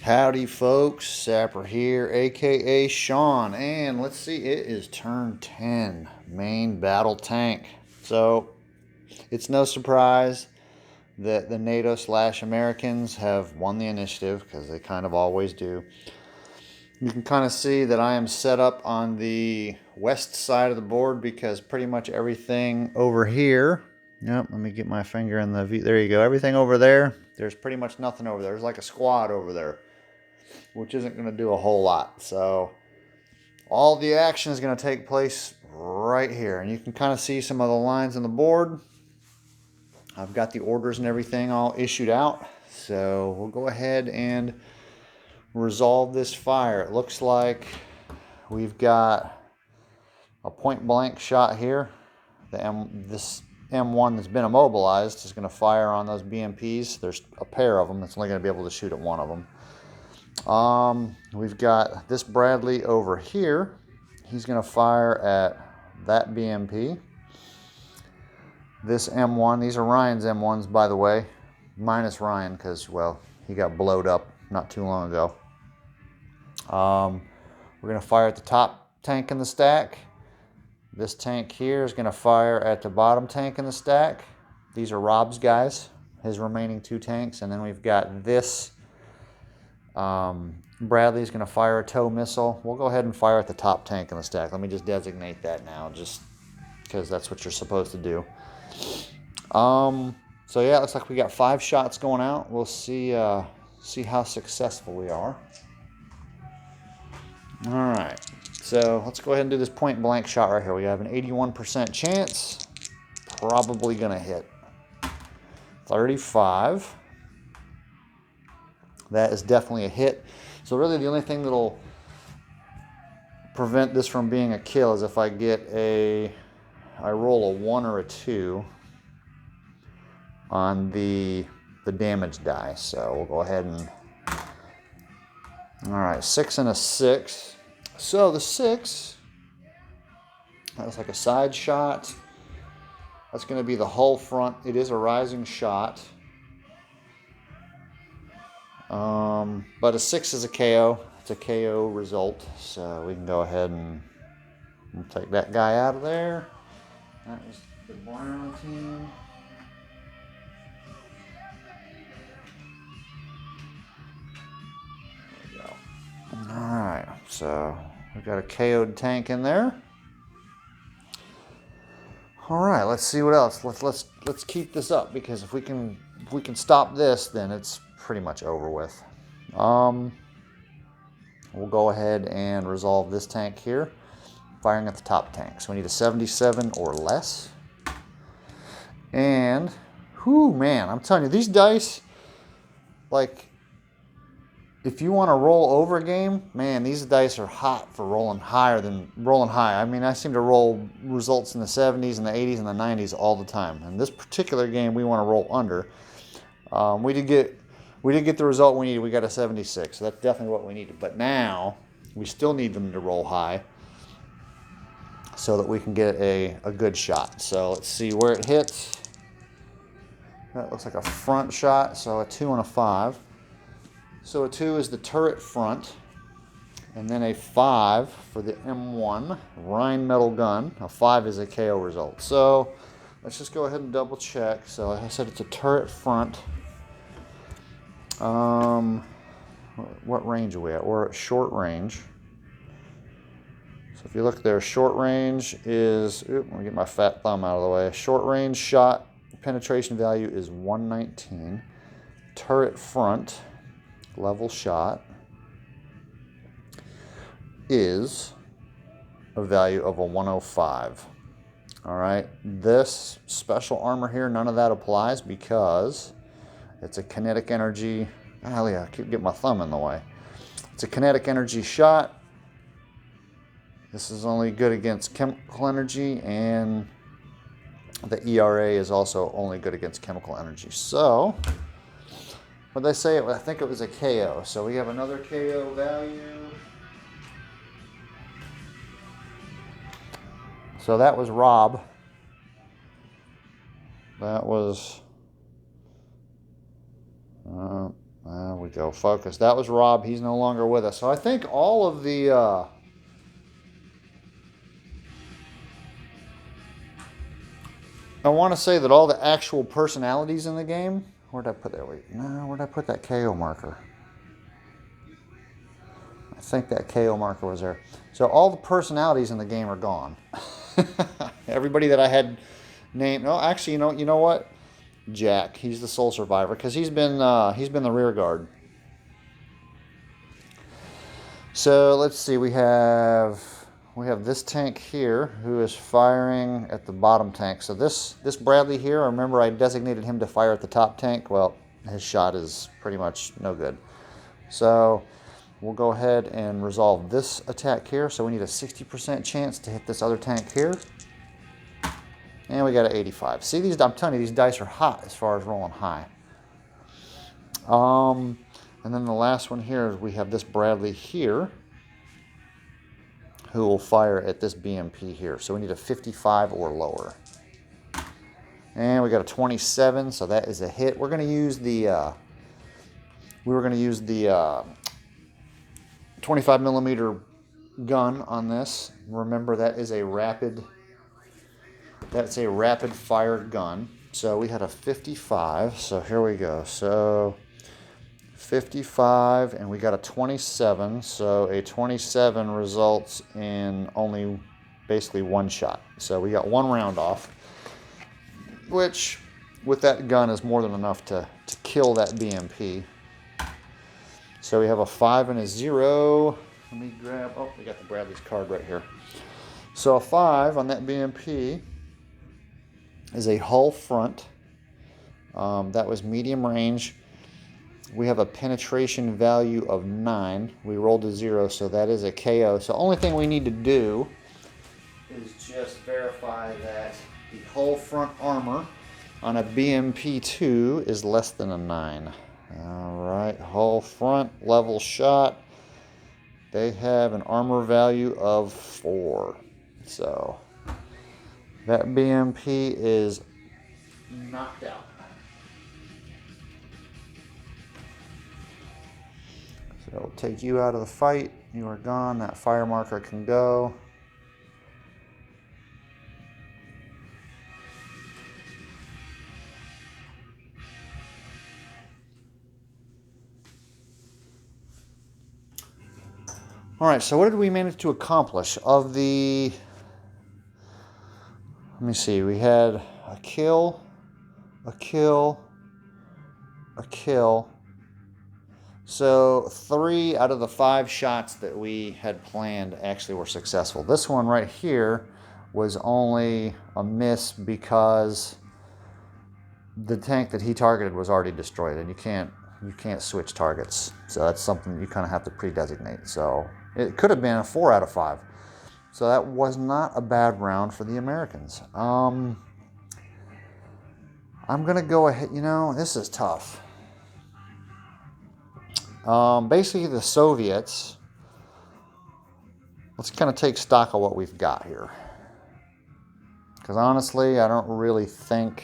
Howdy folks, Sapper here, aka Sean, and let's see, it is turn 10, main battle tank. So it's no surprise that the NATO/Americans have won the initiative, because they kind of always do. You can kind of see that I am set up on the west side of the board, because pretty much everything over here, yep, let me get my finger in the view, there you go, everything over there, there's pretty much nothing over there. There's like a squad over there, which isn't going to do a whole lot. So all the action is going to take place right here. And you can kind of see some of the lines on the board. I've got the orders and everything all issued out. So we'll go ahead and resolve this fire. It looks like we've got a point blank shot here. This M1 that's been immobilized is going to fire on those BMPs. There's a pair of them. It's only going to be able to shoot at one of them. We've got this Bradley over here. He's going to fire at that BMP. This M1, these are Ryan's M1s, by the way, minus Ryan, because, well, he got blowed up not too long ago. We're going to fire at the top tank in the stack. This tank here is going to fire at the bottom tank in the stack. These are Rob's guys, his remaining two tanks. And then we've got this Bradley's going to fire a tow missile. We'll go ahead and fire at the top tank in the stack. Let me just designate that now, just because that's what you're supposed to do. So yeah, it looks like we got 5 shots going out. We'll see how successful we are. All right, so let's go ahead and do this point blank shot right here. We have an 81% chance. Probably going to hit. 35. That is definitely a hit. So really the only thing that'll prevent this from being a kill is if I roll a 1 or a 2 on the damage die. So we'll go ahead and, all right, 6 and a 6. So the 6, that's like a side shot. That's going to be the hull front. It is a rising shot. But a 6 is a KO. It's a KO result, so we can go ahead and we'll take that guy out of there. That was the Brown team. There we go. All right, so we've got a KO'd tank in there. All right, let's see what else. Let's keep this up, because if we can stop this, then it's pretty much over with. We'll go ahead and resolve this tank here, firing at the top tank. So we need a 77 or less. And, whoo, man, I'm telling you, these dice, like, if you want to roll over a game, man, these dice are hot for rolling higher than rolling high. I mean, I seem to roll results in the 70s and the 80s and the 90s all the time. In this particular game, we want to roll under. We did get the result we needed. We got a 76, so that's definitely what we needed. But now we still need them to roll high so that we can get a good shot. So let's see where it hits. That looks like a front shot, so a 2 and a 5. So a 2 is the turret front, and then a 5 for the M1 Rhine metal gun. A 5 is a KO result. So let's just go ahead and double check. So like I said, it's a turret front. What range are we at? We're at short range. So if you look there, short range is, let me get my fat thumb out of the way. Short range shot penetration value is 119. Turret front level shot is a value of a 105. All right, this special armor here, none of that applies, because it's a kinetic energy. Oh yeah, I keep getting my thumb in the way. It's a kinetic energy shot. This is only good against chemical energy, and the ERA is also only good against chemical energy. So, what did they say? I think it was a KO. So we have another KO value. So that was Rob. That was There we go. Focus. That was Rob. He's no longer with us. So I think all of the... I want to say that all the actual personalities in the game... Where'd I put that? Wait, no, where'd I put that KO marker? I think that KO marker was there. So all the personalities in the game are gone. Everybody that I had named... Oh, actually, you know what? Jack. He's the sole survivor because he's been the rear guard. So let's see. We have this tank here who is firing at the bottom tank. So this Bradley here, remember I designated him to fire at the top tank. Well, his shot is pretty much no good. So we'll go ahead and resolve this attack here. So we need a 60% chance to hit this other tank here. And we got an 85. See, I'm telling you, these dice are hot as far as rolling high. And then the last one here is we have this Bradley here who will fire at this BMP here. So we need a 55 or lower. And we got a 27, so that is a hit. We're going to use the 25 millimeter gun on this. Remember, that's a rapid fire gun. So we had a 55. So here we go. So 55, and we got a 27. So a 27 results in only basically one shot. So we got one round off, which with that gun is more than enough to kill that BMP. So we have a 5 and a 0. Let me grab, oh, we got the Bradley's card right here. So a 5 on that BMP is a hull front. That was medium range. We have a penetration value of 9. We rolled a 0, so that is a KO. So only thing we need to do is just verify that the hull front armor on a BMP2 is less than a 9. All right, hull front, level shot. They have an armor value of 4. So that BMP is knocked out. So it'll take you out of the fight. You are gone. That fire marker can go. All right, so what did we manage to accomplish? Of the, let me see, we had a kill, a kill, a kill. So 3 out of the 5 shots that we had planned actually were successful. This one right here was only a miss because the tank that he targeted was already destroyed, and you can't switch targets. So that's something you kind of have to pre-designate. So it could have been a 4 out of 5. So that was not a bad round for the Americans. I'm going to go ahead. You know, this is tough. Basically, the Soviets, let's kind of take stock of what we've got here. Because honestly, I don't really think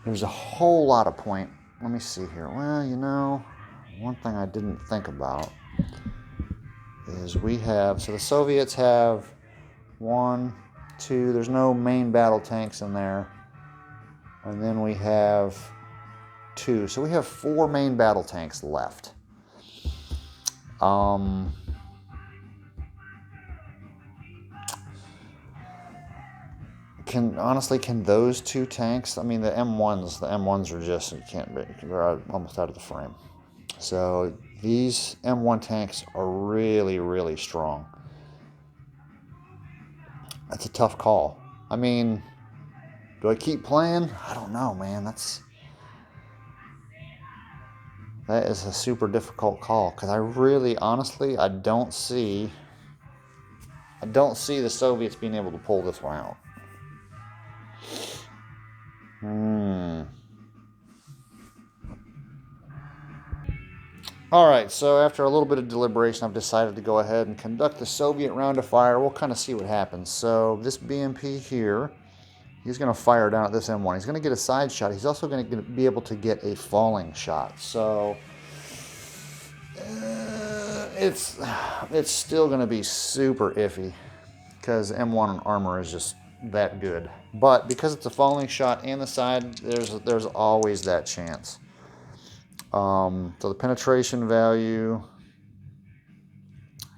there's a whole lot of point. Let me see here. Well, you know, one thing I didn't think about is we have, so the Soviets have 1, 2, there's no main battle tanks in there. And then we have 2. So we have 4 main battle tanks left. Can those 2 tanks, I mean the M1s are just, you can't, they're almost out of the frame. So these M1 tanks are really, really strong. That's a tough call. I mean, do I keep playing? I don't know, man. That is a super difficult call because I really, honestly, I don't see the Soviets being able to pull this one out. All right, so after a little bit of deliberation, I've decided to go ahead and conduct the Soviet round of fire. We'll kind of see what happens. So this BMP here, he's going to fire down at this M1. He's going to get a side shot. He's also going to be able to get a falling shot. So it's still going to be super iffy because M1 armor is just that good. But because it's a falling shot and the side, there's always that chance. So the penetration value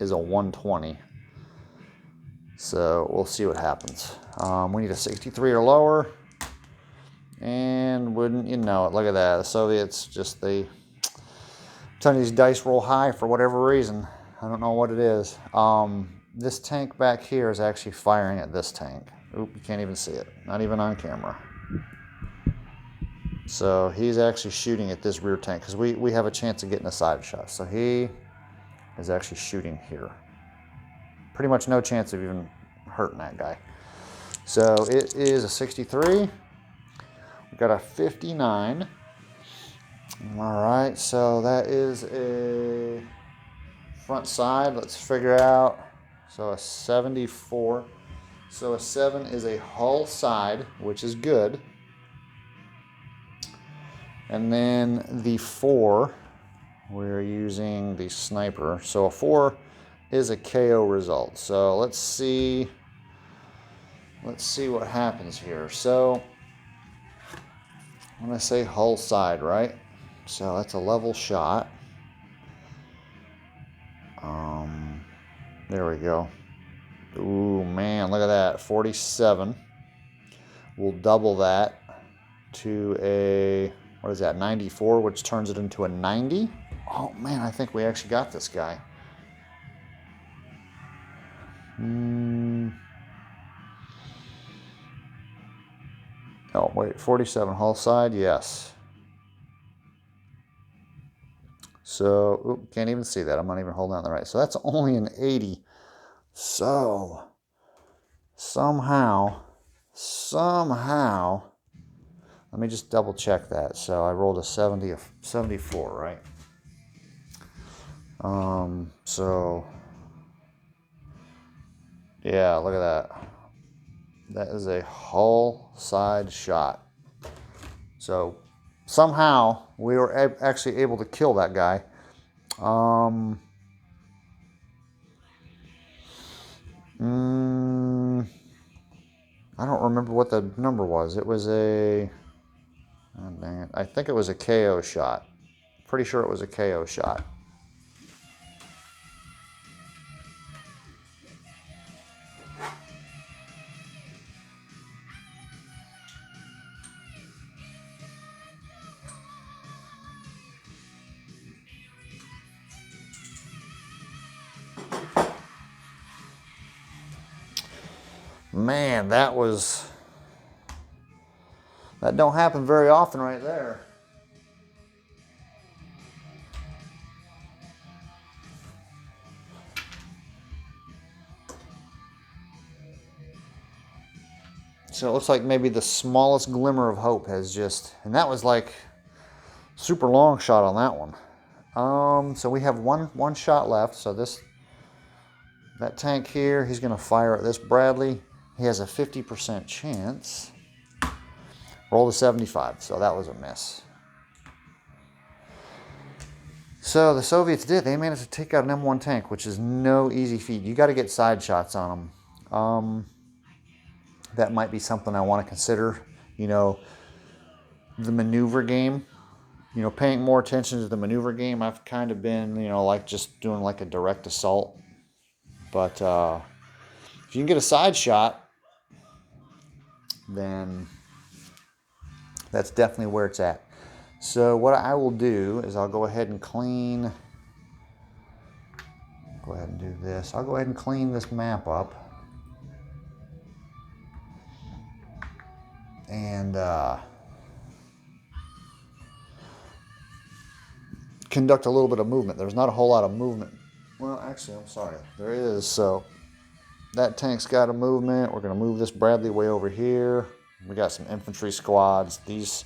is a 120. So we'll see what happens. We need a 63 or lower. And wouldn't you know it, look at that. The Soviets just, I'm telling you, these dice roll high for whatever reason. I don't know what it is. This tank back here is actually firing at this tank. Oop, you can't even see it. Not even on camera. So he's actually shooting at this rear tank because we have a chance of getting a side shot. So he is actually shooting here. Pretty much no chance of even hurting that guy. So it is a 63. We got a 59. All right, so that is a front side. Let's figure out. So a 74. So a 7 is a hull side, which is good. And then the 4, we're using the sniper. So a 4 is a KO result. So let's see what happens here. So I'm going to say hull side, right? So that's a level shot. There we go. Ooh, man, look at that. 47. We'll double that to a, what is that, 94, which turns it into a 90. Oh, man, I think we actually got this guy. Oh, wait, 47 hull side, yes. So, oop, can't even see that. I'm not even holding on the right. So that's only an 80. So, somehow, let me just double check that. So I rolled a 70, a 74, right? So, yeah, look at that. That is a hull side shot. So somehow we were actually able to kill that guy. I don't remember what the number was. It was a, oh, dang it. I think it was a KO shot. Pretty sure it was a KO shot. Man, that don't happen very often right there. So it looks like maybe the smallest glimmer of hope has just, and that was like super long shot on that one. So we have one shot left. So that tank here, he's going to fire at this Bradley. He has a 50% chance. Roll the 75, so that was a miss. So the Soviets they managed to take out an M1 tank, which is no easy feat. You got to get side shots on them. That might be something I want to consider. You know, the maneuver game. You know, paying more attention to the maneuver game. I've kind of been, you know, like just doing like a direct assault. But if you can get a side shot, then that's definitely where it's at. So what I will do is I'll go ahead and clean. Go ahead and do this. I'll go ahead and clean this map up. And conduct a little bit of movement. There's not a whole lot of movement. Well, actually, I'm sorry. There is. So that tank's got a movement. We're going to move this Bradley way over here. We got some infantry squads. These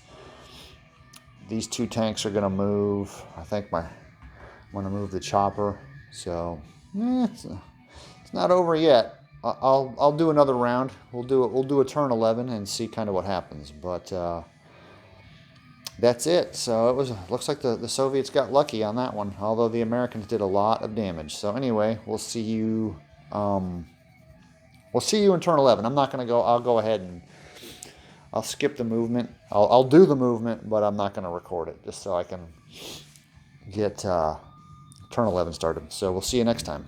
two tanks are going to move. I think I'm going to move the chopper. So it's not over yet. I'll do another round. We'll do a turn 11 and see kind of what happens. But that's it. So it looks like the Soviets got lucky on that one, although the Americans did a lot of damage. So anyway, we'll see you. We'll see you in turn 11. I'm not going to go. I'll go ahead and I'll skip the movement. I'll do the movement, but I'm not going to record it just so I can get turn 11 started. So we'll see you next time.